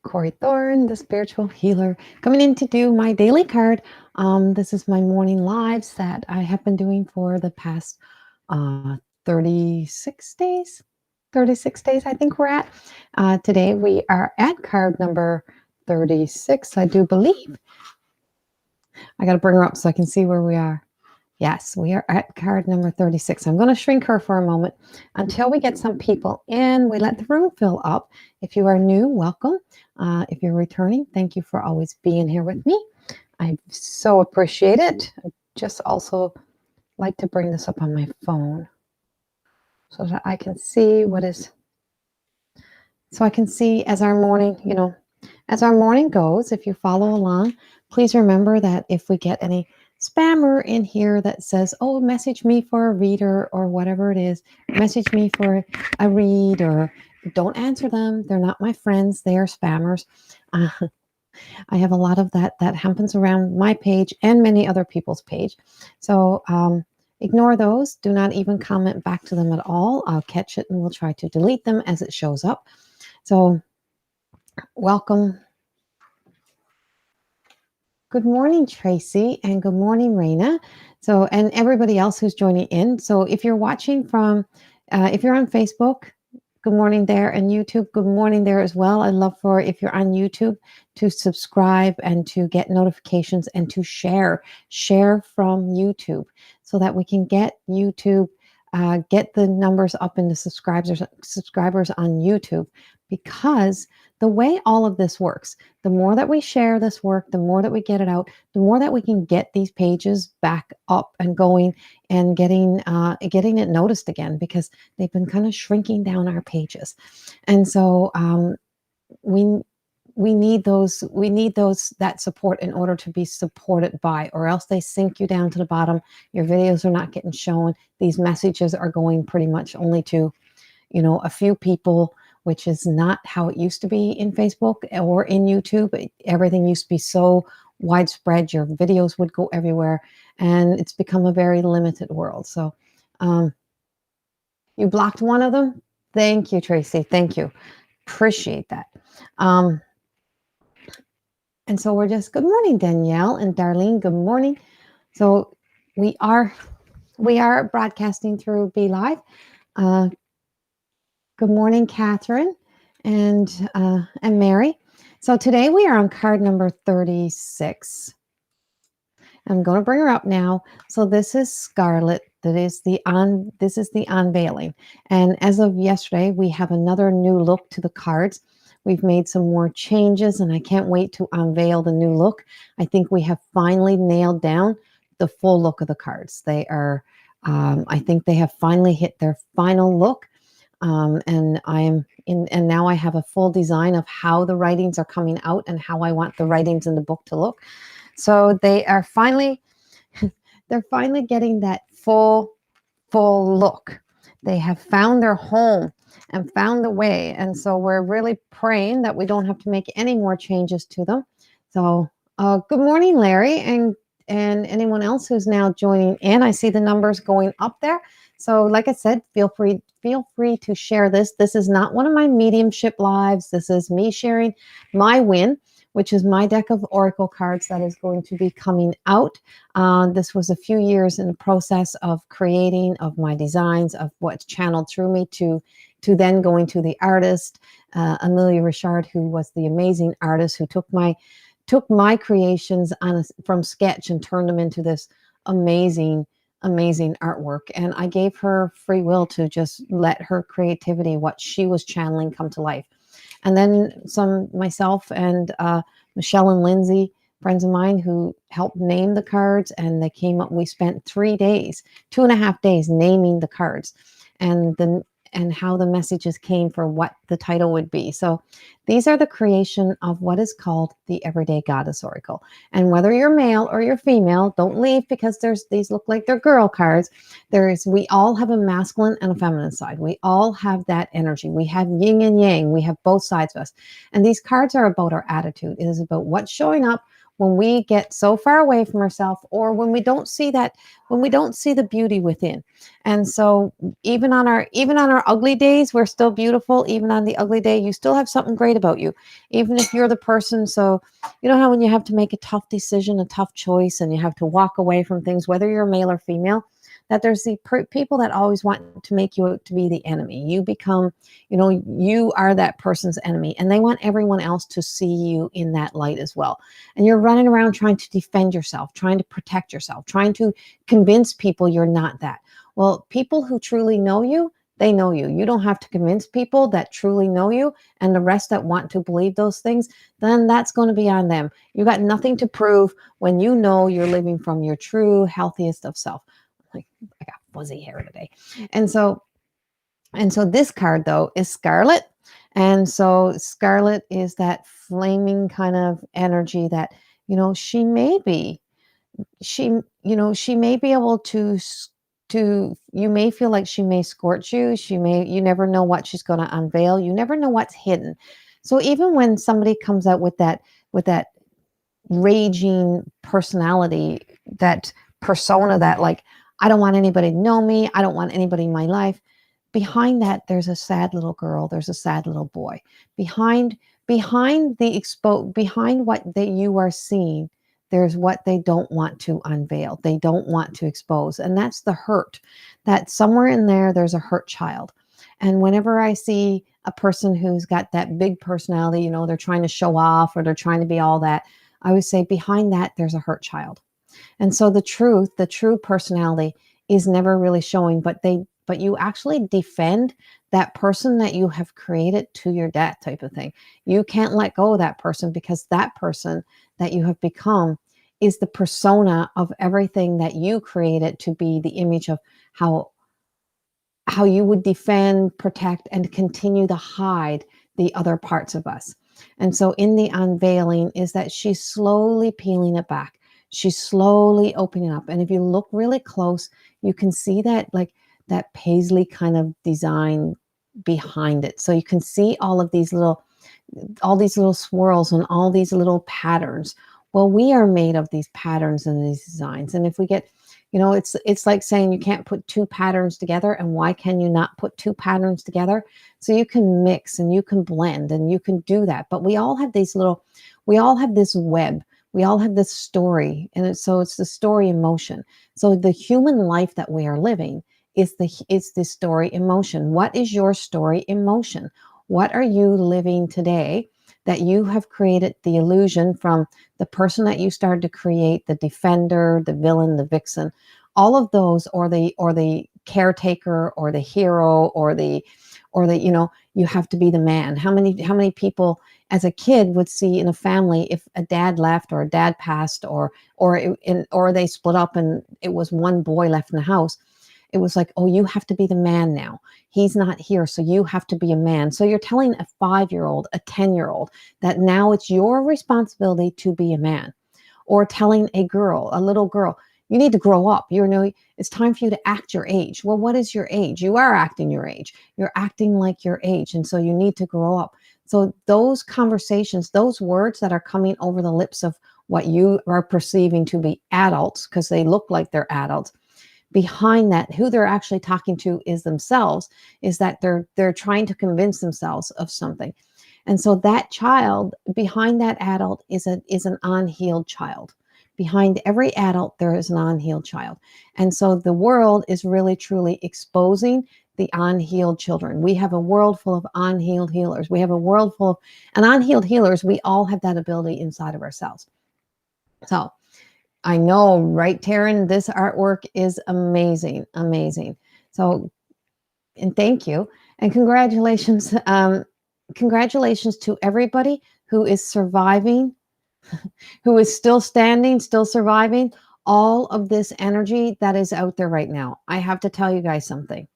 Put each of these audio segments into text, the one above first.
Corey Thorne, the spiritual healer, coming in to do my daily card. This is my morning lives that I have been doing for the past 36 days. 36 days, I think we're at. Today we are at card number 36, I do believe. I got to bring her up so I can see where we are. Yes, we are at card number 36. I'm going to shrink her for a moment until we get some people in. We let the room fill up. If you are new, welcome. If you're returning, thank you for always being here with me. I so appreciate it. I just also like to bring this up on my phone so that I can see so I can see as our morning, as our morning goes. If you follow along, please remember that if we get any spammer in here that says, oh, message me for a reader or whatever it is, message me for a read, or don't answer them. They're not my friends. They are spammers. I have a lot of that happens around my page and many other people's page. So ignore those. Do not even comment back to them at all. I'll catch it and we'll try to delete them as it shows up. So welcome. Good morning, Tracy, and good morning, Raina. So, and everybody else who's joining in. So if you're watching from, if you're on Facebook, good morning there, and YouTube, good morning there as well. I'd love for, if you're on YouTube, to subscribe and to get notifications and to share from YouTube so that we can get YouTube, get the numbers up into subscribers on YouTube, because the way all of this works, the more that we share this work, the more that we get it out, the more that we can get these pages back up and going and getting it noticed again, because they've been kind of shrinking down our pages. And so we need that support in order to be supported by, or else they sink you down to the bottom. Your videos are not getting shown. These messages are going pretty much only to, a few people, which is not how it used to be in Facebook or in YouTube. Everything used to be so widespread. Your videos would go everywhere, and it's become a very limited world. So you blocked one of them. Thank you, Tracy. Thank you. Appreciate that. And so we're just, good morning, Danielle and Darlene. Good morning. So we are broadcasting through Be Live. Good morning, Catherine and Mary. So today we are on card number 36. I'm going to bring her up now. So this is Scarlet. This is the unveiling. And as of yesterday, we have another new look to the cards. We've made some more changes, and I can't wait to unveil the new look. I think we have finally nailed down the full look of the cards. They are, I think they have finally hit their final look. And now I have a full design of how the writings are coming out and how I want the writings in the book to look. So they are finally, they're finally getting that full look. They have found their home and found the way. And so we're really praying that we don't have to make any more changes to them. So good morning, Larry, and anyone else who's now joining in. I see the numbers going up there. So like I said, feel free to share this. This is not one of my mediumship lives. This is me sharing my win, which is my deck of oracle cards that is going to be coming out. This was a few years in the process of creating of my designs, of what's channeled through me to then going to the artist, Amelia Richard, who was the amazing artist who took my creations from sketch and turned them into this amazing artwork. And I gave her free will to just let her creativity, what she was channeling, come to life. And then myself and Michelle and Lindsay, friends of mine, who helped name the cards, and they came up. We spent 2.5 days naming the cards, and how the messages came for what the title would be. So these are the creation of what is called the Everyday Goddess Oracle. And whether you're male or you're female, don't leave, because these look like they're girl cards. We all have a masculine and a feminine side. We all have that energy. We have yin and yang. We have both sides of us. And these cards are about our attitude. It is about what's showing up, when we get so far away from ourselves, or when we don't see that, when we don't see the beauty within. And so even on our ugly days, we're still beautiful. Even on the ugly day, you still have something great about you, even if you're the person. So you know how when you have to make a tough decision, a tough choice, and you have to walk away from things, whether you're male or female, that there's the people that always want to make you out to be the enemy. You become, you are that person's enemy, and they want everyone else to see you in that light as well. And you're running around trying to defend yourself, trying to protect yourself, trying to convince people you're not that. Well, people who truly know you, they know you. You don't have to convince people that truly know you, and the rest that want to believe those things, then that's going to be on them. You got nothing to prove when you know you're living from your true, healthiest of self. Like, I got fuzzy hair today. And so this card though is Scarlet. And so Scarlet is that flaming kind of energy that, she may be, she may be able to, you may feel like she may scorch you. You never know what she's going to unveil. You never know what's hidden. So even when somebody comes out with that raging personality, that persona that, like, I don't want anybody to know me, I don't want anybody in my life, behind that there's a sad little girl, there's a sad little boy. Behind what that you are seeing, there's what they don't want to unveil, they don't want to expose, and that's the hurt. That somewhere in there, there's a hurt child. And whenever I see a person who's got that big personality, they're trying to show off, or they're trying to be all that, I would say behind that there's a hurt child. And so the true personality is never really showing, but you actually defend that person that you have created to your death, type of thing. You can't let go of that person, because that person that you have become is the persona of everything that you created to be the image of how you would defend, protect, and continue to hide the other parts of us. And so in the unveiling is that she's slowly peeling it back. She's slowly opening up. And if you look really close, you can see that, like, that paisley kind of design behind it. So you can see all these little swirls and all these little patterns. Well, we are made of these patterns and these designs. And if we get, it's like saying you can't put two patterns together. And why can you not put two patterns together? So you can mix and you can blend and you can do that. But we all have this web. We all have this story. And it's the story in motion. So the human life that we are living is the story in motion. What is your story in motion? What are you living today that you have created the illusion from the person that you started to create, the defender, the villain, the vixen, all of those, or the caretaker, or the hero, or the you have to be the man. How many people as a kid would see in a family, if a dad left or a dad passed, or they split up and it was one boy left in the house, it was like, oh, you have to be the man now. He's not here, so you have to be a man. So you're telling a 5-year-old, a 10-year-old, that now it's your responsibility to be a man. Or telling a little girl, you need to grow up. It's time for you to act your age. Well, what is your age? You are acting your age. You're acting like your age. And so you need to grow up. So those conversations, those words that are coming over the lips of what you are perceiving to be adults, because they look like they're adults, behind that, who they're actually talking to is themselves, is that they're trying to convince themselves of something. And so that child behind that adult is an unhealed child. Behind every adult, there is an unhealed child. And so the world is really, truly exposing the unhealed children. We have a world full of unhealed healers. We have a world full of unhealed healers. We all have that ability inside of ourselves. So I know, right, Taryn? This artwork is amazing, amazing. So, and thank you. And congratulations. Congratulations to everybody who is surviving, who is still standing, still surviving all of this energy that is out there right now. I have to tell you guys something.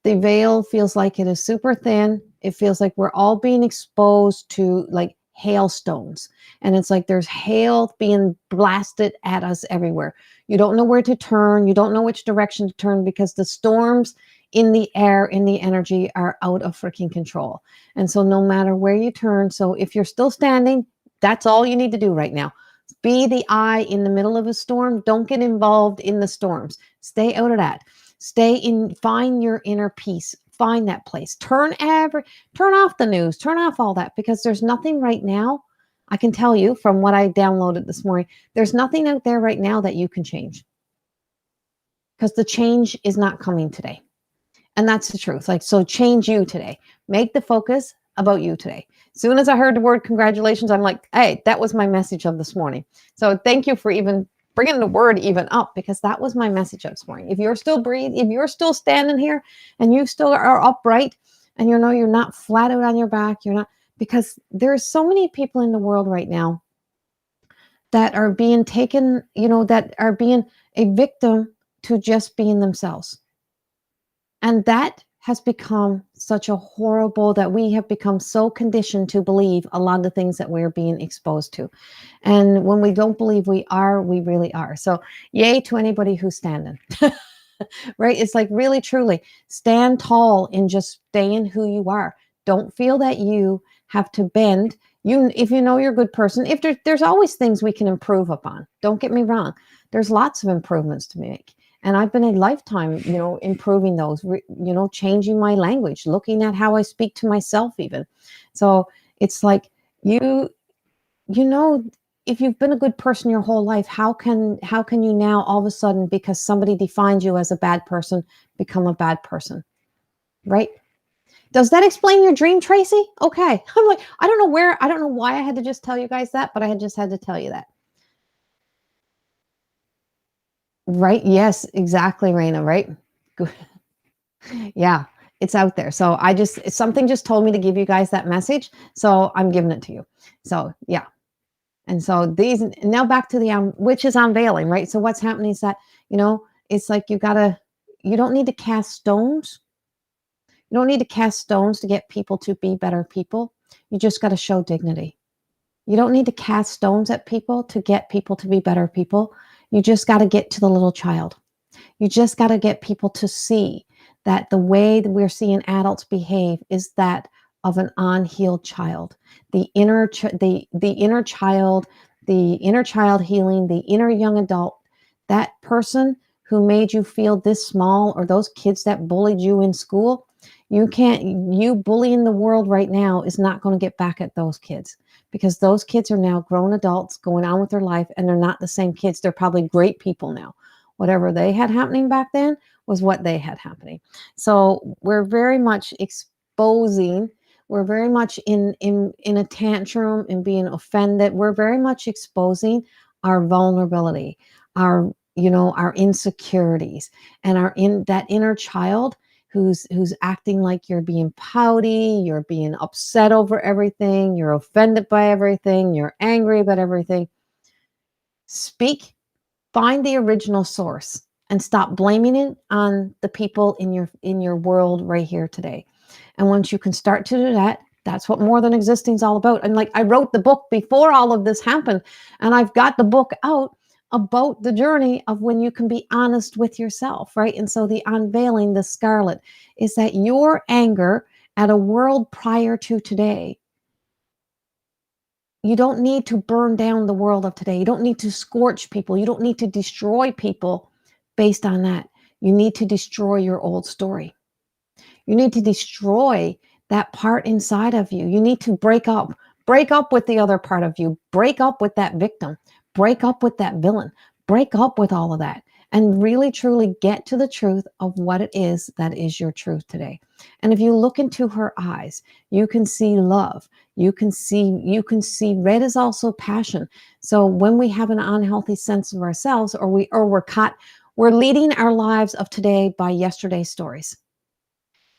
The veil feels like it is super thin. It feels like we're all being exposed to, like, hailstones. And it's like there's hail being blasted at us everywhere. You don't know where to turn. You don't know which direction to turn, because the storms in the air, in the energy, are out of freaking control. And so no matter where you turn, so if you're still standing, that's all you need to do right now. be the eye in the middle of a storm. Don't get involved in the storms. Stay out of that. Find your inner peace. Find that place. Turn off the news, turn off all that, because there's nothing right now. I can tell you from what I downloaded this morning, there's nothing out there right now that you can change, because the change is not coming today. And that's the truth. Like, so change you today. Make the focus about you today. As soon as I heard the word congratulations, I'm like, hey, that was my message of this morning. So thank you for even bringing the word even up, because that was my message of this morning. If you're still breathing, if you're still standing here and you still are upright, and you know you're not flat out on your back, you're not, because there's so many people in the world right now that are being taken, that are being a victim to just being themselves. And that has become such a horrible, that we have become so conditioned to believe a lot of the things that we're being exposed to. And when we don't believe we are, we really are. So yay to anybody who's standing, right? It's like, really, truly stand tall and just stay in who you are. Don't feel that you have to bend. If you know you're a good person, if there's always things we can improve upon. Don't get me wrong. There's lots of improvements to make. And I've been a lifetime, improving those, changing my language, looking at how I speak to myself even. So it's like, if you've been a good person your whole life, how can you now all of a sudden, because somebody defines you as a bad person, become a bad person, right? Does that explain your dream, Tracy? Okay. I'm like, I don't know why I had to just tell you guys that, but I just had to tell you that. Right. Yes, exactly, Raina. Right. Good. Yeah, it's out there. So something just told me to give you guys that message. So I'm giving it to you. So yeah. And so now back to the which is unveiling, right? So what's happening is that, it's like you don't need to cast stones. You don't need to cast stones to get people to be better people. You just got to show dignity. You don't need to cast stones at people to get people to be better people. You just got to get to the little child. You just got to get people to see that the way that we're seeing adults behave is that of an unhealed child. The inner child, the inner child healing, the inner young adult, that person who made you feel this small, or those kids that bullied you in school, you bullying the world right now is not going to get back at those kids, because those kids are now grown adults going on with their life, and they're not the same kids. They're probably great people now. Whatever they had happening back then was what they had happening. So we're very much exposing, we're very much in a tantrum and being offended. We're very much exposing our vulnerability, our insecurities, and that inner child who's acting like you're being pouty, you're being upset over everything, you're offended by everything, you're angry about everything. Find the original source and stop blaming it on the people in your world right here today. And once you can start to do that, that's what More Than Existing is all about. And like, I wrote the book before all of this happened, and I've got the book out about the journey of when you can be honest with yourself, right? And so the unveiling, the scarlet, is that your anger at a world prior to today, you don't need to burn down the world of today. You don't need to scorch people. You don't need to destroy people based on that. You need to destroy your old story. You need to destroy that part inside of you. You need to break up with the other part of you, break up with that victim, break up with that villain, break up with all of that, and really truly get to the truth of what it is that is your truth today. And if you look into her eyes, you can see love. You can see red is also passion. So when we have an unhealthy sense of ourselves, or we're leading our lives of today by yesterday's stories.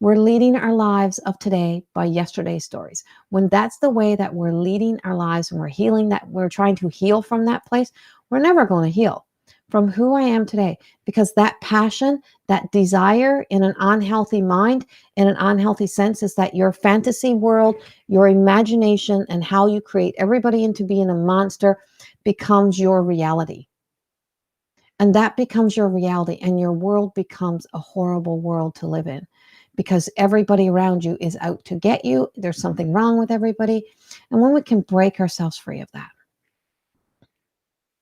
We're leading our lives of today by yesterday's stories. When that's the way that we're leading our lives, and we're healing, that we're trying to heal from that place, we're never going to heal from who I am today, because that passion, that desire in an unhealthy mind, in an unhealthy sense, is that your fantasy world, your imagination, and how you create everybody into being a monster becomes your reality. And that becomes your reality, and your world becomes a horrible world to live in, because everybody around you is out to get you. There's something wrong with everybody. And when we can break ourselves free of that,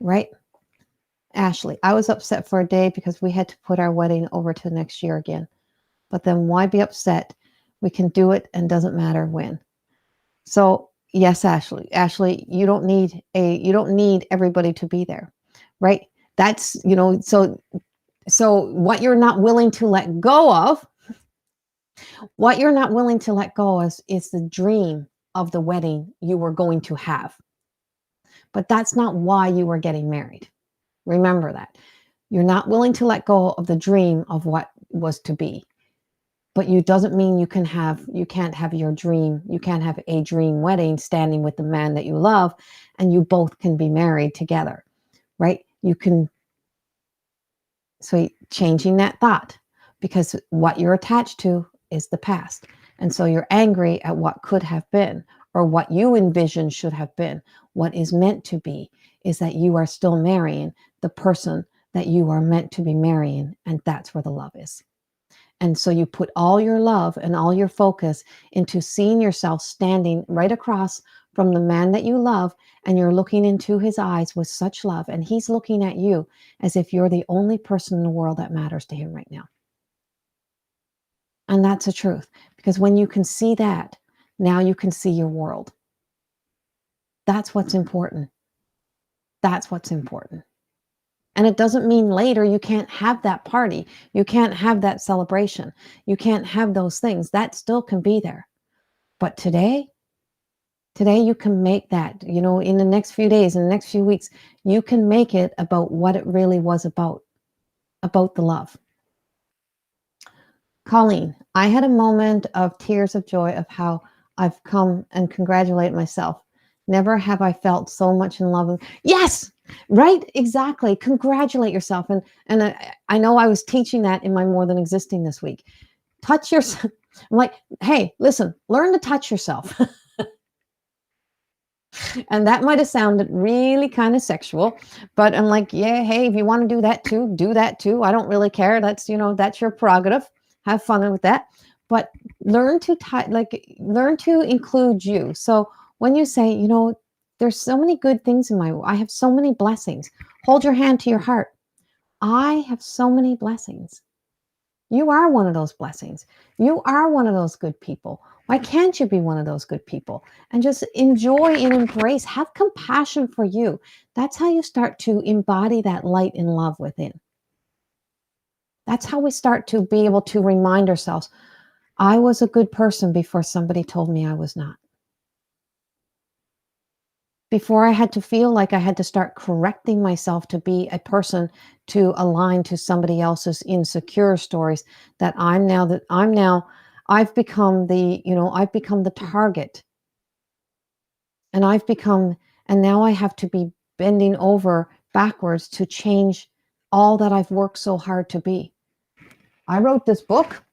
right? Ashley, I was upset for a day because we had to put our wedding over to next year again. But then why be upset? We can do it and doesn't matter when. So yes, Ashley. Ashley, you don't need everybody to be there, right? That's, so what you're not willing to let go of, what you're not willing to let go is the dream of the wedding you were going to have. But that's not why you were getting married. Remember that. You're not willing to let go of the dream of what was to be. But you doesn't mean you can't have your dream. You can't have a dream wedding standing with the man that you love and you both can be married together, right? You can, so changing that thought, because what you're attached to is the past. And so you're angry at what could have been or what you envision should have been. What is meant to be is that you are still marrying the person that you are meant to be marrying. And that's where the love is. And so you put all your love and all your focus into seeing yourself standing right across from the man that you love, and you're looking into his eyes with such love, and he's looking at you as if you're the only person in the world that matters to him right now. And that's the truth, because when you can see that, now you can see your world. That's what's important. That's what's important. And it doesn't mean later you can't have that party. You can't have that celebration. You can't have those things. That still can be there. But today you can make that, in the next few days, in the next few weeks, you can make it about what it really was about the love. Colleen, I had a moment of tears of joy of how I've come and congratulate myself. Never have I felt so much in love with. Yes, right, exactly. Congratulate yourself. And I know I was teaching that in my More Than Existing this week. Touch yourself. I'm like, hey, listen, learn to touch yourself. And that might have sounded really kind of sexual, but I'm like, yeah, hey, if you want to do that too, do that too. I don't really care. That's, that's your prerogative. Have fun with that. But learn to learn to include you. So when you say, there's so many good things I have so many blessings. Hold your hand to your heart. I have so many blessings. You are one of those blessings. You are one of those good people. Why can't you be one of those good people and just enjoy and embrace, have compassion for you? That's how you start to embody that light and love within. That's how we start to be able to remind ourselves, I was a good person before somebody told me I was not. Before I had to feel like I had to start correcting myself to be a person to align to somebody else's insecure stories, I've become the target, and now I have to be bending over backwards to change all that I've worked so hard to be. I wrote this book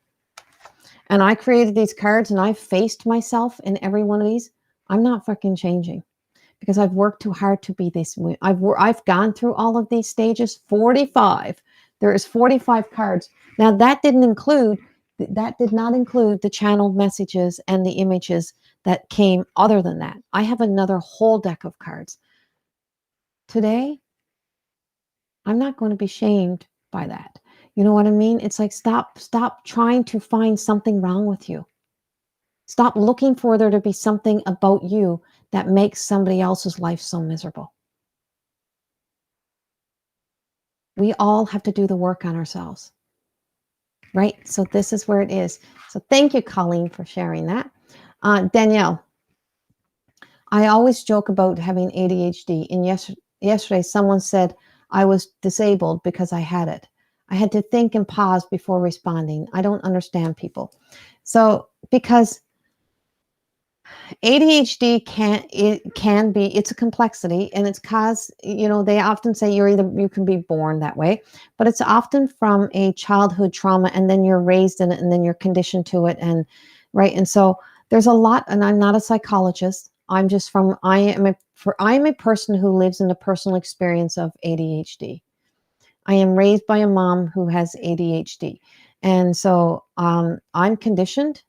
and I created these cards and I faced myself in every one of these. I'm not fucking changing, because I've worked too hard to be this way. I've gone through all of these stages, 45. There is 45 cards. Now that did not include the channeled messages and the images that came other than that. I have another whole deck of cards. Today, I'm not going to be shamed by that. You know what I mean? It's like, stop trying to find something wrong with you. Stop looking for there to be something about you that makes somebody else's life so miserable. We all have to do the work on ourselves, right? So this is where it is. So thank you, Colleen, for sharing that. Danielle, I always joke about having ADHD. And yesterday, someone said I was disabled because I had it. I had to think and pause before responding. I don't understand people. So because ADHD it's a complexity, and it's caused, they often say you can be born that way, but it's often from a childhood trauma, and then you're raised in it, and then you're conditioned to it, and right. And so there's a lot, and I'm not a psychologist. I am a person who lives in the personal experience of ADHD. I am raised by a mom who has ADHD. And so I'm conditioned.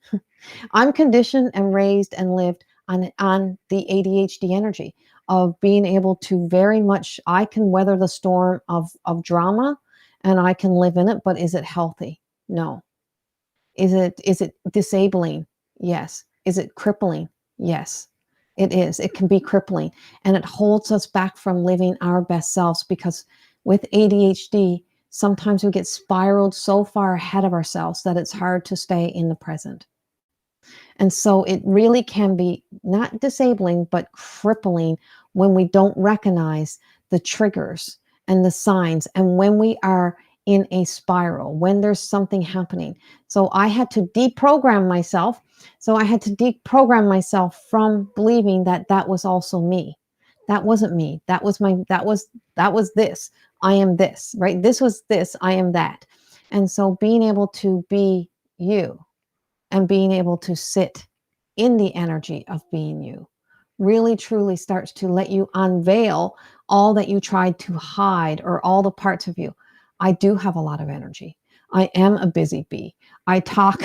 I'm conditioned and raised and lived on the ADHD energy of being able to very much, I can weather the storm of drama and I can live in it, but is it healthy? No. Is it disabling? Yes. Is it crippling? Yes. It is. It can be crippling, and it holds us back from living our best selves, because with ADHD, sometimes we get spiraled so far ahead of ourselves that it's hard to stay in the present. And so it really can be not disabling, but crippling when we don't recognize the triggers and the signs, and when we are in a spiral, when there's something happening. So I had to deprogram myself. So I had to deprogram myself from believing that that was also me. That wasn't me. That was this. I am this, right? This was this. I am that. And so being able to be you and being able to sit in the energy of being you really truly starts to let you unveil all that you tried to hide, or all the parts of you. I do have a lot of energy. I am a busy bee. I talk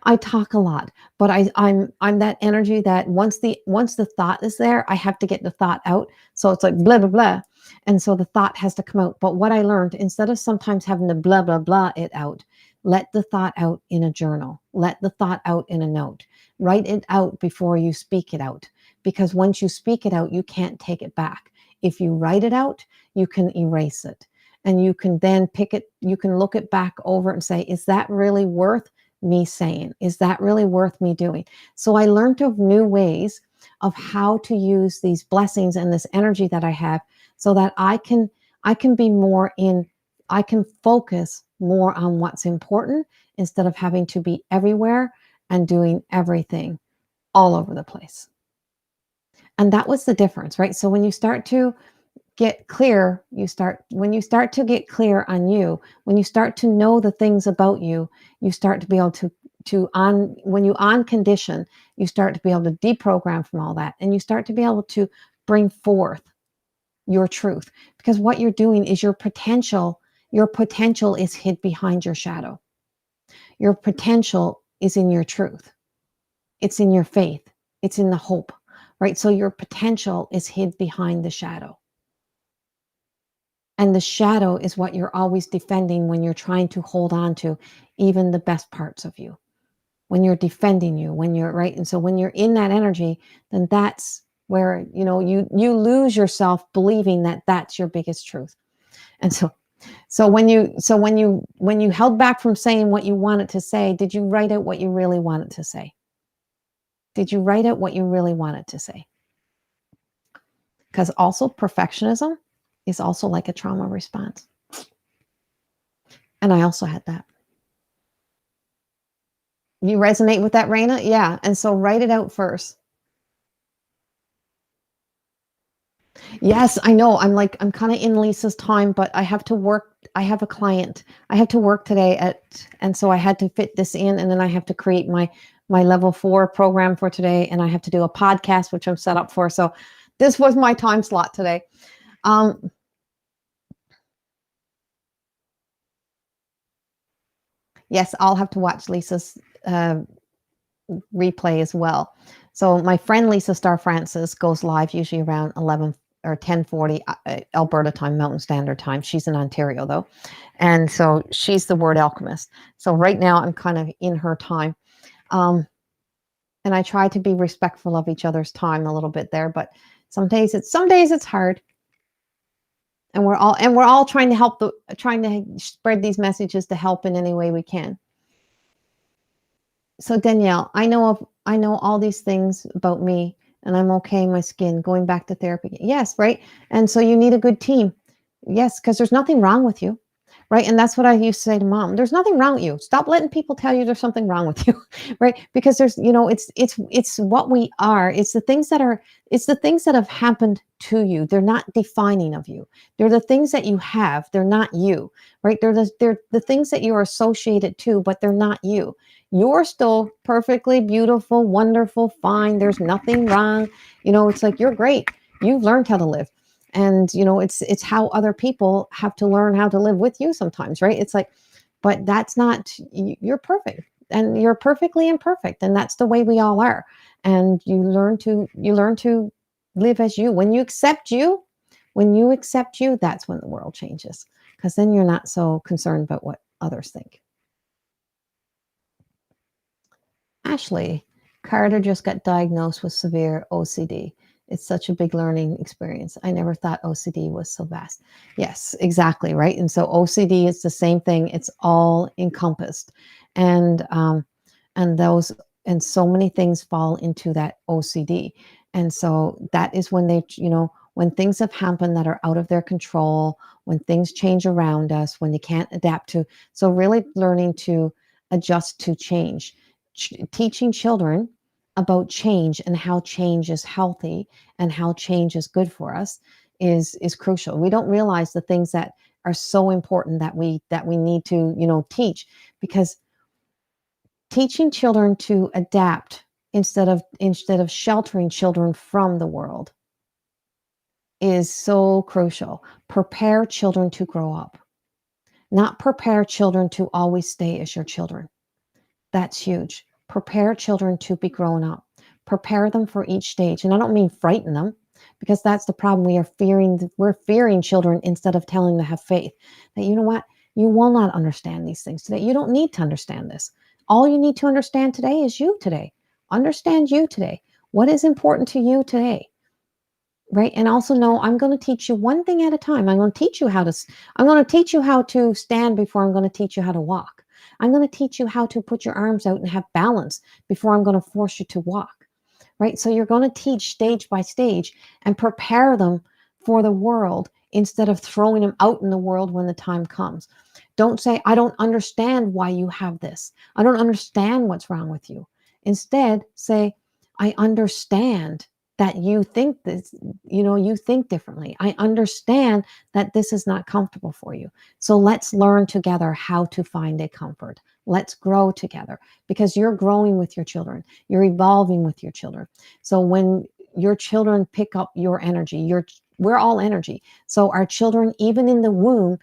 I talk a lot, but I'm that energy that once the thought is there, I have to get the thought out. So it's like blah blah blah. And so the thought has to come out. But what I learned, instead of sometimes having to blah blah blah it out, let the thought out in a journal. Let the thought out in a note. Write it out before you speak it out. Because once you speak it out, you can't take it back. If you write it out, you can erase it. And you can then pick it, you can look it back over and say, is that really worth me saying? Is that really worth me doing? So I learned of new ways of how to use these blessings and this energy that I have, so that I can be more in, I can focus more on what's important, instead of having to be everywhere and doing everything all over the place. And that was the difference, right? So when you start to get clear, when you start to get clear on you, when you start to know the things about you, you start to be able to when you on condition, you start to be able to deprogram from all that, and you start to be able to bring forth your truth. Because what you're doing is your potential is hid behind your shadow. Your potential is in your truth. It's in your faith. It's in the hope, right? So your potential is hid behind the shadow. And the shadow is what you're always defending when you're trying to hold on to even the best parts of you. When you're defending you, when you're right. And so when you're in that energy, then that's where, you lose yourself believing that that's your biggest truth. And so when you held back from saying what you wanted to say, did you write out what you really wanted to say? Did you write out what you really wanted to say? Because also perfectionism is also like a trauma response. And I also had that. You resonate with that, Raina? Yeah. And so write it out first. Yes, I know. I'm kind of in Lisa's time, but I have to work. I have a client. I have to work today and so I had to fit this in, and then I have to create my level 4 program for today, and I have to do a podcast, which I'm set up for. So this was my time slot today. Yes, I'll have to watch Lisa's replay as well. So my friend Lisa Star Francis goes live usually around 11 or 10:40 Alberta time, Mountain Standard Time. She's in Ontario though. And so she's the word alchemist. So right now I'm kind of in her time. And I try to be respectful of each other's time a little bit there, but some days it's hard. And we're all trying to trying to spread these messages to help in any way we can. So Danielle, I know all these things about me, and I'm okay in my skin, going back to therapy. Yes, right? And so you need a good team. Yes, because there's nothing wrong with you. Right. And that's what I used to say to mom. There's nothing wrong with you. Stop letting people tell you there's something wrong with you. Right. Because there's, it's what we are. It's the things that have happened to you. They're not defining of you. They're the things that you have. They're not you. Right. They're the things that you're associated to, but they're not you. You're still perfectly beautiful, wonderful, fine. There's nothing wrong. It's like, you're great. You've learned how to live. And it's how other people have to learn how to live with you sometimes, right? It's like, but that's not, you're perfect, and you're perfectly imperfect, and that's the way we all are. And you learn to Live as you. When you accept you, that's when the world changes. Because then you're not so concerned about what others think. Ashley, Carter just got diagnosed with severe OCD. It's such a big learning experience. I never thought OCD was so vast. Yes, exactly, right? And so OCD is the same thing. It's all encompassed, and and those and so many things fall into that OCD. And so that is when when things have happened that are out of their control, when things change around us, when they can't adapt to. So really learning to adjust to change, teaching children about change and how change is healthy and how change is good for us is crucial. We don't realize the things that are so important that we need to teach, because teaching children to adapt instead of sheltering children from the world is so crucial. Prepare children to grow up, not prepare children to always stay as your children. That's huge. Prepare children to be grown up. Prepare them for each stage. And I don't mean frighten them, because that's the problem. We're fearing children instead of telling them to have faith. That, you know what? You will not understand these things today. You don't need to understand this. All you need to understand today is you today. Understand you today. What is important to you today? Right? And also know, I'm going to teach you one thing at a time. I'm going to teach you how to stand before I'm going to teach you how to walk. I'm going to teach you how to put your arms out and have balance before I'm going to force you to walk. Right? So you're going to teach stage by stage and prepare them for the world instead of throwing them out in the world when the time comes. Don't say, I don't understand why you have this. I don't understand what's wrong with you. Instead, say, I understand that you think this, you think differently. I understand that this is not comfortable for you. So let's learn together how to find a comfort. Let's grow together, because you're growing with your children. You're evolving with your children. So when your children pick up your energy, we're all energy. So our children, even in the womb,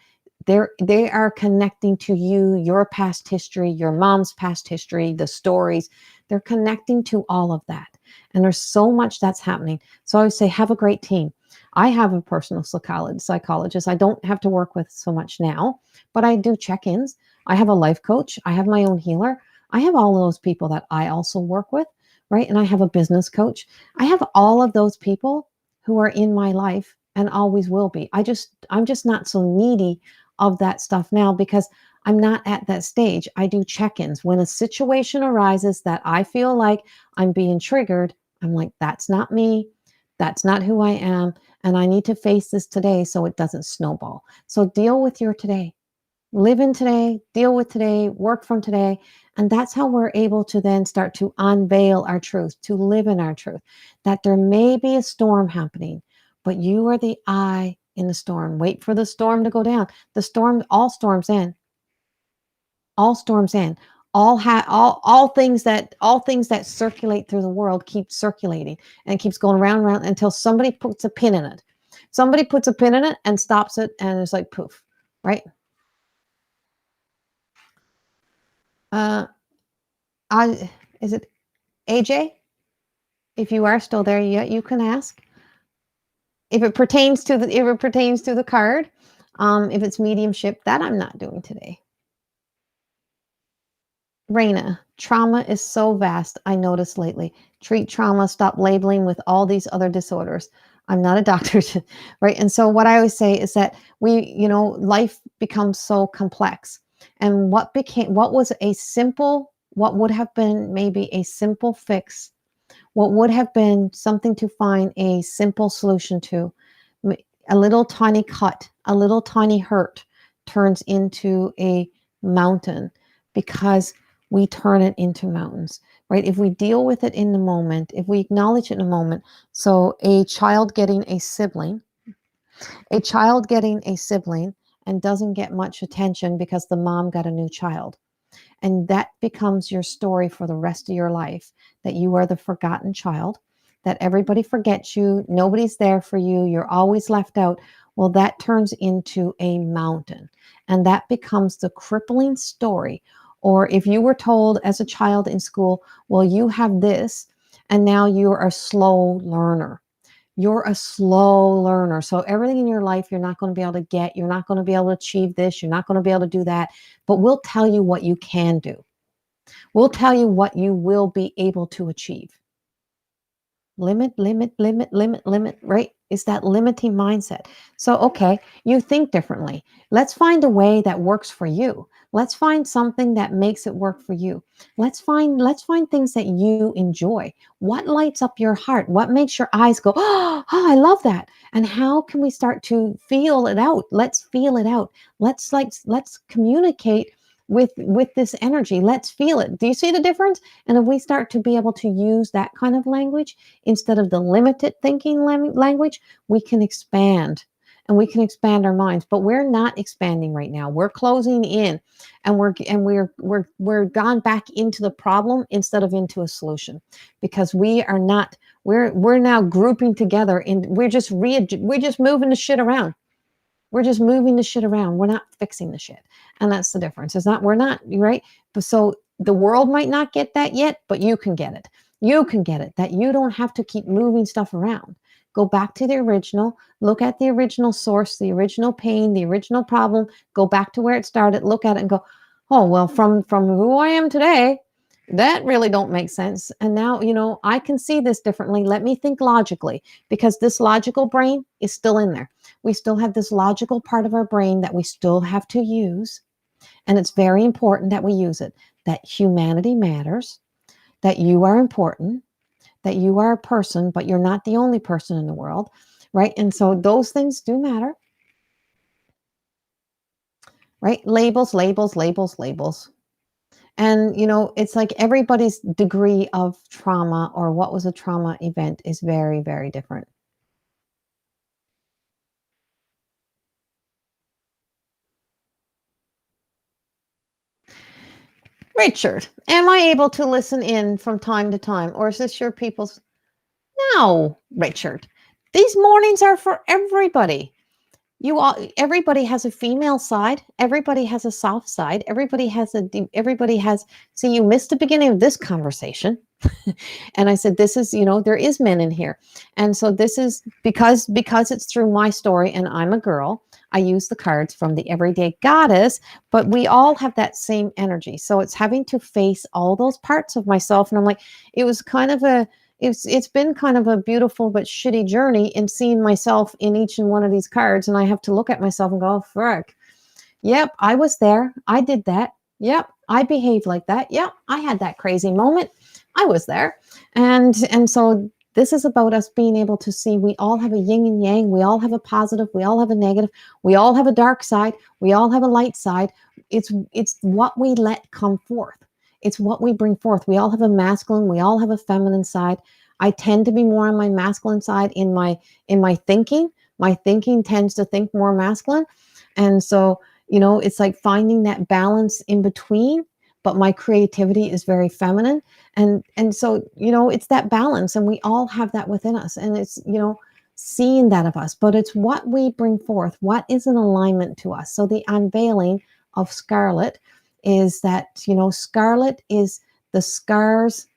they are connecting to you, your past history, your mom's past history, the stories. They're connecting to all of that. And there's so much that's happening. So I would say, have a great team. I have a personal psychologist. I don't have to work with so much now, but I do check-ins. I have a life coach. I have my own healer. I have all of those people that I also work with, right? And I have a business coach. I have all of those people who are in my life and always will be. I'm just not so needy of that stuff now, because I'm not at that stage. I do check-ins. When a situation arises that I feel like I'm being triggered, I'm like, that's not me. That's not who I am. And I need to face this today so it doesn't snowball. So deal with your today. Live in today, deal with today, work from today. And that's how we're able to then start to unveil our truth, to live in our truth. That there may be a storm happening, but you are the eye in the storm. Wait for the storm to go down. All storms end. All storms end. All things that circulate through the world keep circulating, and it keeps going round and round until somebody puts a pin in it. Somebody puts a pin in it and stops it, and it's like poof, right? Uh, I is it AJ? If you are still there, you can ask. If it pertains to the card, if it's mediumship, that I'm not doing today. Raina, trauma is so vast, I noticed lately. Treat trauma, stop labeling with all these other disorders. I'm not a doctor, right? And so what I always say is that life becomes so complex. And what would have been maybe a simple fix, what would have been something to find a simple solution to, a little tiny cut, a little tiny hurt turns into a mountain, because we turn it into mountains, right? If we deal with it in the moment, if we acknowledge it in a moment. So a child getting a sibling and doesn't get much attention because the mom got a new child. And that becomes your story for the rest of your life, that you are the forgotten child, that everybody forgets you, nobody's there for you, you're always left out. Well, that turns into a mountain, and that becomes the crippling story. Or if you were told as a child in school, well, you have this, and now you're a slow learner. You're a slow learner. So everything in your life, you're not going to be able to get, you're not going to be able to achieve this, you're not going to be able to do that, but we'll tell you what you can do. We'll tell you what you will be able to achieve. Limit, limit, limit, limit, limit, right? It's that limiting mindset. So, okay, you think differently. Let's find a way that works for you. Let's find something that makes it work for you. Let's find things that you enjoy. What lights up your heart? What makes your eyes go, oh, I love that. And how can we start to feel it out? Let's feel it out. Let's communicate with this energy. Let's feel it. Do you see the difference? And if we start to be able to use that kind of language instead of the limited thinking language, we can expand, and we can expand our minds. But we're not expanding right now. We're closing in, and we're gone back into the problem instead of into a solution, because we are not. We're now grouping together, and we're just moving the shit around. We're just moving the shit around. We're not fixing the shit. And that's the difference. It's not, we're not, right? But so the world might not get that yet, but you can get it. You can get it, that you don't have to keep moving stuff around. Go back to the original, look at the original source, the original pain, the original problem, go back to where it started, look at it and go, oh, well, from who I am today, that really don't make sense. And now, I can see this differently. Let me think logically, because this logical brain is still in there. We still have this logical part of our brain that we still have to use. And it's very important that we use it, that humanity matters, that you are important, that you are a person, but you're not the only person in the world, right? And so those things do matter, right? Labels, labels, labels, labels. And, it's like everybody's degree of trauma or what was a trauma event is very, very different. Richard, am I able to listen in from time to time? Or is this your people's? No, Richard. These mornings are for everybody. Everybody has a female side, everybody has a soft side, see, you missed the beginning of this conversation. And I said, this is, there is men in here. And so this is because it's through my story, and I'm a girl, I use the cards from the Everyday Goddess, but we all have that same energy. So it's having to face all those parts of myself. And I'm like, it was kind of it's been kind of a beautiful but shitty journey in seeing myself in each and one of these cards. And I have to look at myself and go, oh, frick. Yep, I was there. I did that. Yep, I behaved like that. Yep, I had that crazy moment. I was there. And so this is about us being able to see we all have a yin and yang. We all have a positive. We all have a negative. We all have a dark side. We all have a light side. It's what we let come forth. It's what we bring forth. We all have a masculine. We all have a feminine side. I tend to be more on my masculine side in my thinking. My thinking tends to think more masculine. And so, it's like finding that balance in between, but my creativity is very feminine. And so, it's that balance, and we all have that within us. And it's, seeing that of us, but it's what we bring forth, what is an alignment to us. So the unveiling of Scarlet is that, Scarlet is the scars,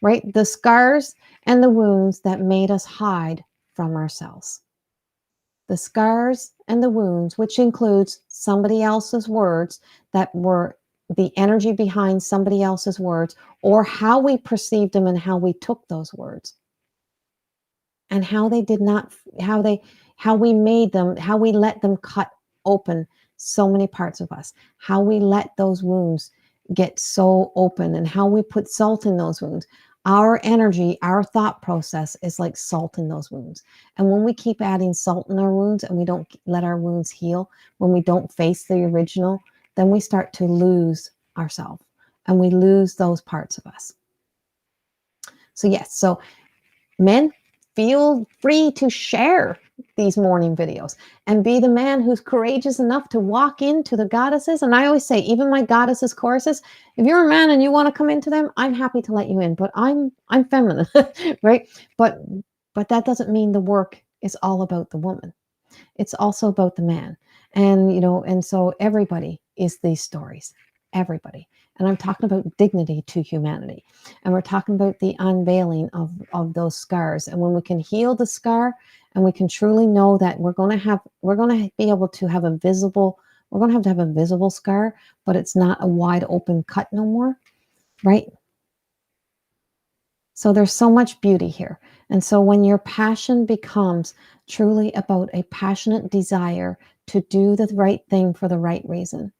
right? The scars and the wounds that made us hide from ourselves. The scars and the wounds, which includes somebody else's words that were the energy behind somebody else's words, or how we perceived them and how we took those words, and how they did not, how we made them, how we let them cut open so many parts of us, how we let those wounds get so open, and how we put salt in those wounds. Our energy, our thought process is like salt in those wounds. And when we keep adding salt in our wounds and we don't let our wounds heal, when we don't face the original, then we start to lose ourselves, and we lose those parts of us. So yes, so men, feel free to share these morning videos and be the man who's courageous enough to walk into the goddesses. And I always say, even my goddesses courses, if you're a man and you want to come into them, I'm happy to let you in, but I'm feminine, right? But that doesn't mean the work is all about the woman. It's also about the man. And, and so everybody is these stories, everybody. And I'm talking about dignity to humanity. And we're talking about the unveiling of those scars. And when we can heal the scar and we can truly know that we're going to be able to have a visible, we're going to have a visible scar, but it's not a wide open cut no more, right? So there's so much beauty here. And so when your passion becomes truly about a passionate desire to do the right thing for the right reason,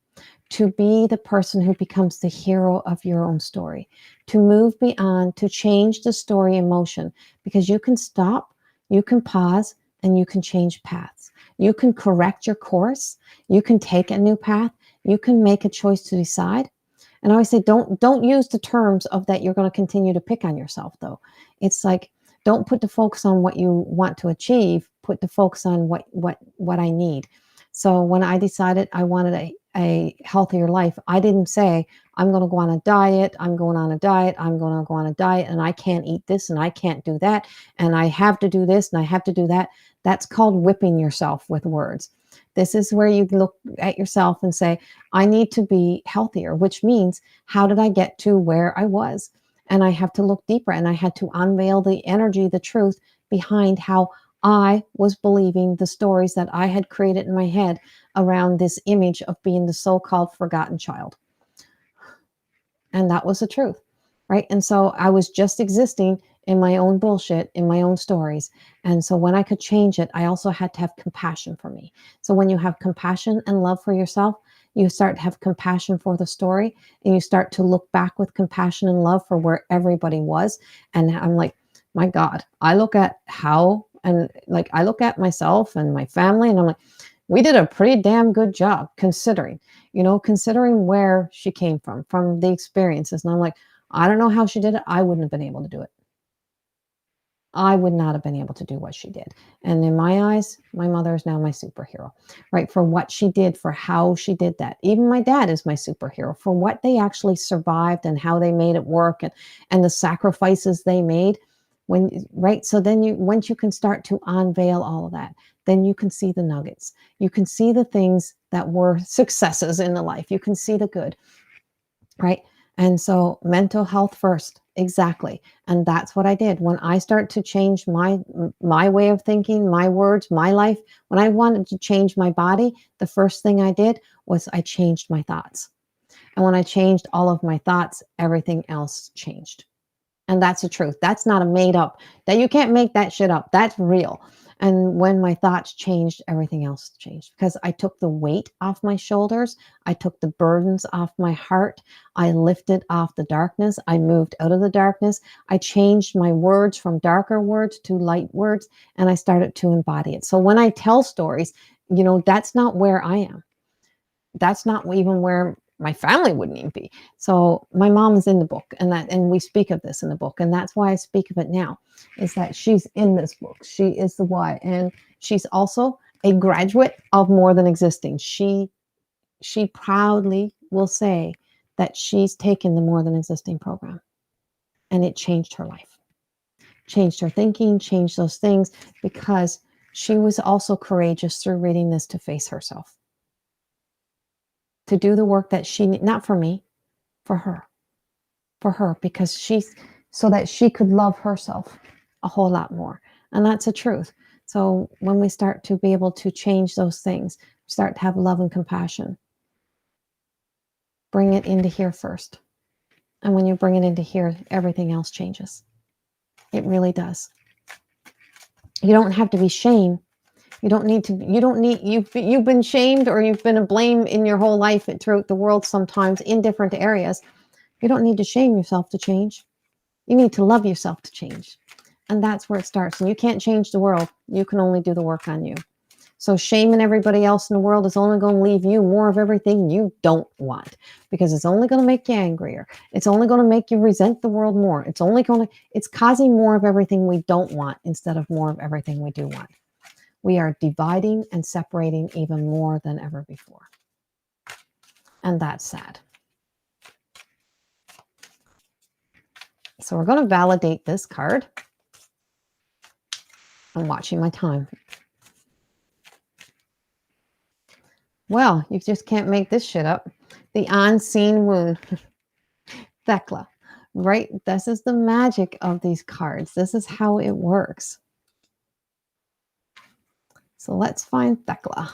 to be the person who becomes the hero of your own story, to move beyond, to change the story in motion, because you can stop, you can pause, and you can change paths. You can correct your course. You can take a new path. You can make a choice to decide. And I always say, don't use the terms of that you're going to continue to pick on yourself, though. It's like, don't put the focus on what you want to achieve. Put the focus on what I need. So when I decided I wanted a healthier life, I didn't say, I'm going to go on a diet. I'm going on a diet. I'm going to go on a diet, and I can't eat this and I can't do that. And I have to do this and I have to do that. That's called whipping yourself with words. This is where you look at yourself and say, I need to be healthier, which means, how did I get to where I was? And I have to look deeper, and I had to unveil the energy, the truth behind how I was believing the stories that I had created in my head around this image of being the so-called forgotten child. And that was the truth, right? And so I was just existing in my own bullshit, in my own stories. And so when I could change it, I also had to have compassion for me. So when you have compassion and love for yourself, you start to have compassion for the story, and you start to look back with compassion and love for where everybody was. And I'm like, my God, I look at how, and like, I look at myself and my family, and I'm like, we did a pretty damn good job considering, considering where she came from the experiences. And I'm like, I don't know how she did it. I wouldn't have been able to do it. I would not have been able to do what she did. And in my eyes, my mother is now my superhero, right? For what she did, for how she did that. Even my dad is my superhero for what they actually survived and how they made it work, and the sacrifices they made. Right? So then once you can start to unveil all of that, then you can see the nuggets. You can see the things that were successes in the life. You can see the good, right? And so mental health first, exactly. And that's what I did. When I start to change my way of thinking, my words, my life, when I wanted to change my body, the first thing I did was I changed my thoughts. And when I changed all of my thoughts, everything else changed. And that's the truth. That's not a made up, that you can't make that shit up. That's real. And when my thoughts changed, everything else changed, because I took the weight off my shoulders. I took the burdens off my heart. I lifted off the darkness. I moved out of the darkness. I changed my words from darker words to light words, and I started to embody it. So when I tell stories, that's not where I am. That's not even where my family wouldn't even be. So my mom is in the book, and we speak of this in the book, and that's why I speak of it now, is that she's in this book. She is the why, and she's also a graduate of More Than Existing. She proudly will say that she's taken the More Than Existing program, and it changed her life, changed her thinking, changed those things, because she was also courageous through reading this to face herself, to do the work that she, not for me, for her, because so that she could love herself a whole lot more. And that's the truth. So when we start to be able to change those things, start to have love and compassion, bring it into here first. And when you bring it into here, everything else changes. It really does. You don't have to be shamed. You've been shamed, or you've been a blame in your whole life throughout the world, sometimes in different areas. You don't need to shame yourself to change. You need to love yourself to change. And that's where it starts. And you can't change the world. You can only do the work on you. So shaming everybody else in the world is only going to leave you more of everything you don't want, because it's only going to make you angrier. It's only going to make you resent the world more. It's causing more of everything we don't want instead of more of everything we do want. We are dividing and separating even more than ever before. And that's sad. So we're going to validate this card. I'm watching my time. Well, you just can't make this shit up. The unseen wound. Thecla, right? This is the magic of these cards. This is how it works. So let's find Thecla.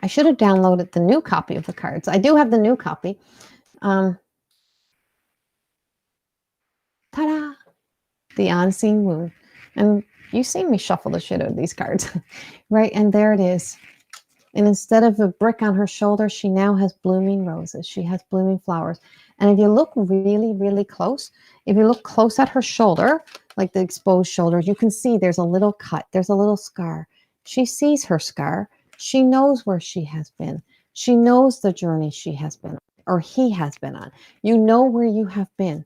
I should have downloaded the new copy of the cards. I do have the new copy. Ta-da! The Unseen Wound. And you've seen me shuffle the shit out of these cards, right? And there it is. And instead of a brick on her shoulder, she now has blooming roses. She has blooming flowers. And if you look really, really close, if you look close at her shoulder, like the exposed shoulder, you can see there's a little cut. There's a little scar. She sees her scar. She knows where she has been. She knows the journey she has been, or he has been on. You know where you have been.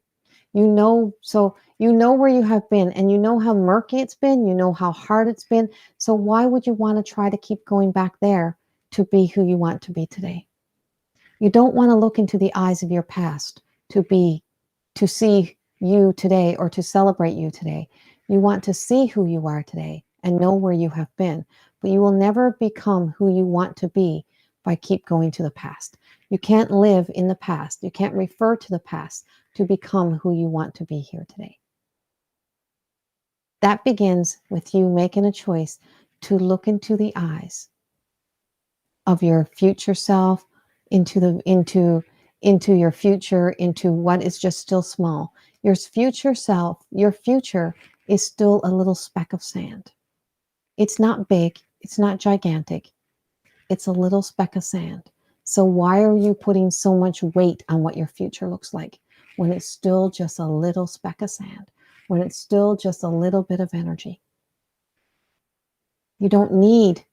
You know, so you know where you have been, and you know how murky it's been. You know how hard it's been. So why would you want to try to keep going back there to be who you want to be today? You don't want to look into the eyes of your past to see you today or to celebrate you today. You want to see who you are today and know where you have been, but you will never become who you want to be by keep going to the past. You can't live in the past. You can't refer to the past to become who you want to be here today. That begins with you making a choice to look into the eyes of your future self, into your future, into what is just still small. Your future self, your future is still a little speck of sand. It's not big, it's not gigantic. It's a little speck of sand. So why are you putting so much weight on what your future looks like when it's still just a little speck of sand, when it's still just a little bit of energy? You don't need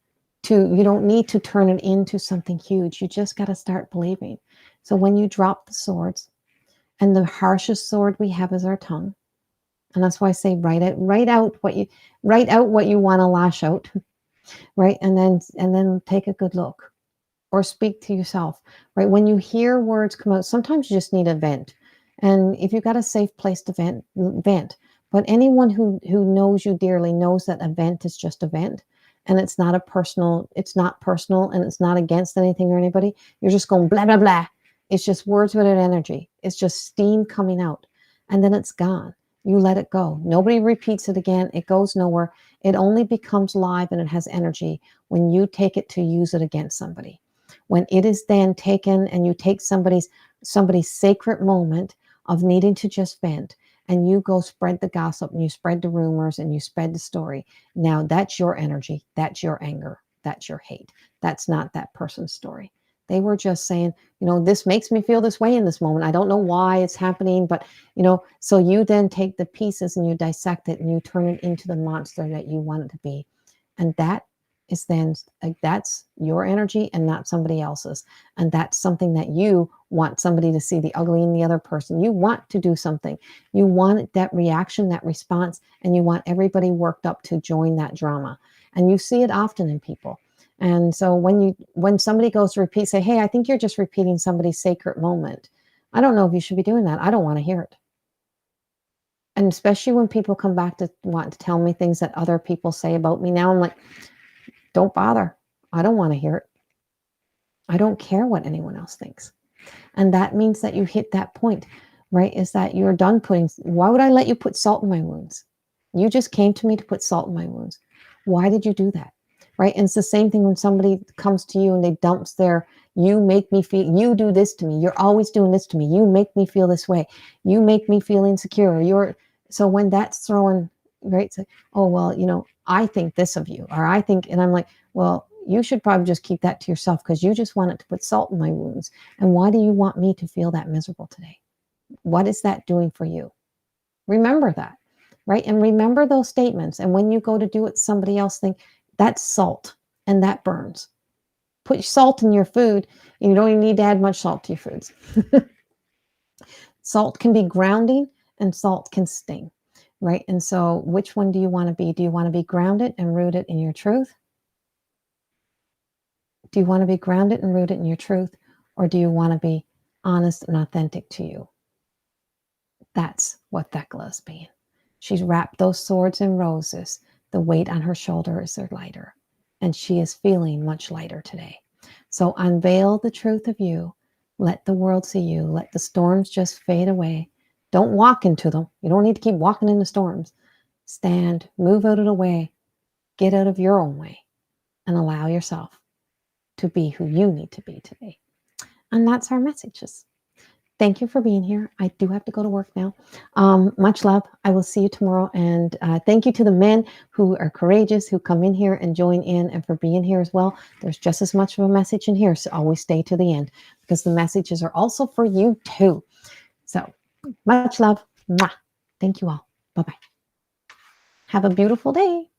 to turn it into something huge. You just got to start believing. So when you drop the swords, and the harshest sword we have is our tongue, and that's why I say write out what you want to lash out, right? And then take a good look, or speak to yourself, right? When you hear words come out, sometimes you just need a vent. And if you've got a safe place to vent. But anyone who knows you dearly knows that a vent is just a vent. And it's not personal, and it's not against anything or anybody. You're just going blah, blah, blah. It's just words without energy. It's just steam coming out. And then it's gone. You let it go. Nobody repeats it again. It goes nowhere. It only becomes live and it has energy when you take it to use it against somebody. When it is then taken and you take somebody's sacred moment of needing to just vent, and you go spread the gossip and you spread the rumors and you spread the story. Now that's your energy. That's your anger. That's your hate. That's not that person's story. They were just saying, this makes me feel this way in this moment. I don't know why it's happening, but, so you then take the pieces and you dissect it and you turn it into the monster that you want it to be. And that is then, that's your energy and not somebody else's. And that's something that you want somebody to see the ugly in the other person. You want to do something. You want that reaction, that response, and you want everybody worked up to join that drama. And you see it often in people. And so when somebody goes to repeat, say, hey, I think you're just repeating somebody's sacred moment. I don't know if you should be doing that. I don't want to hear it. And especially when people come back to want to tell me things that other people say about me. Now I'm like, don't bother. I don't want to hear it. I don't care what anyone else thinks. And that means that you hit that point, right? Is that you're done why would I let you put salt in my wounds? You just came to me to put salt in my wounds. Why did you do that? Right? And it's the same thing when somebody comes to you and they dumps you make me feel, you do this to me. You're always doing this to me. You make me feel this way. You make me feel insecure. So when that's thrown, right? So, oh, well, I think this of you, or I think, and I'm like, well, you should probably just keep that to yourself because you just want it to put salt in my wounds. And why do you want me to feel that miserable today? What is that doing for you? Remember that, right? And remember those statements. And when you go to do it, somebody else think that's salt and that burns. Put salt in your food. You don't even need to add much salt to your foods. Salt can be grounding and salt can sting, right? And so which one do you want to be? Do you want to be grounded and rooted in your truth? Do you want to be grounded and rooted in your truth? Or do you want to be honest and authentic to you? That's what Thecla is being. She's wrapped those swords in roses. The weight on her shoulders are lighter. And she is feeling much lighter today. So unveil the truth of you. Let the world see you. Let the storms just fade away. Don't walk into them. You don't need to keep walking into storms. Stand, move out of the way, get out of your own way, and allow yourself to be who you need to be today. And that's our messages. Thank you for being here. I do have to go to work now. Much love. I will see you tomorrow. And thank you to the men who are courageous, who come in here and join in, and for being here as well. There's just as much of a message in here. So always stay to the end, because the messages are also for you too. So much love. Mwah. Thank you all. Bye-bye. Have a beautiful day.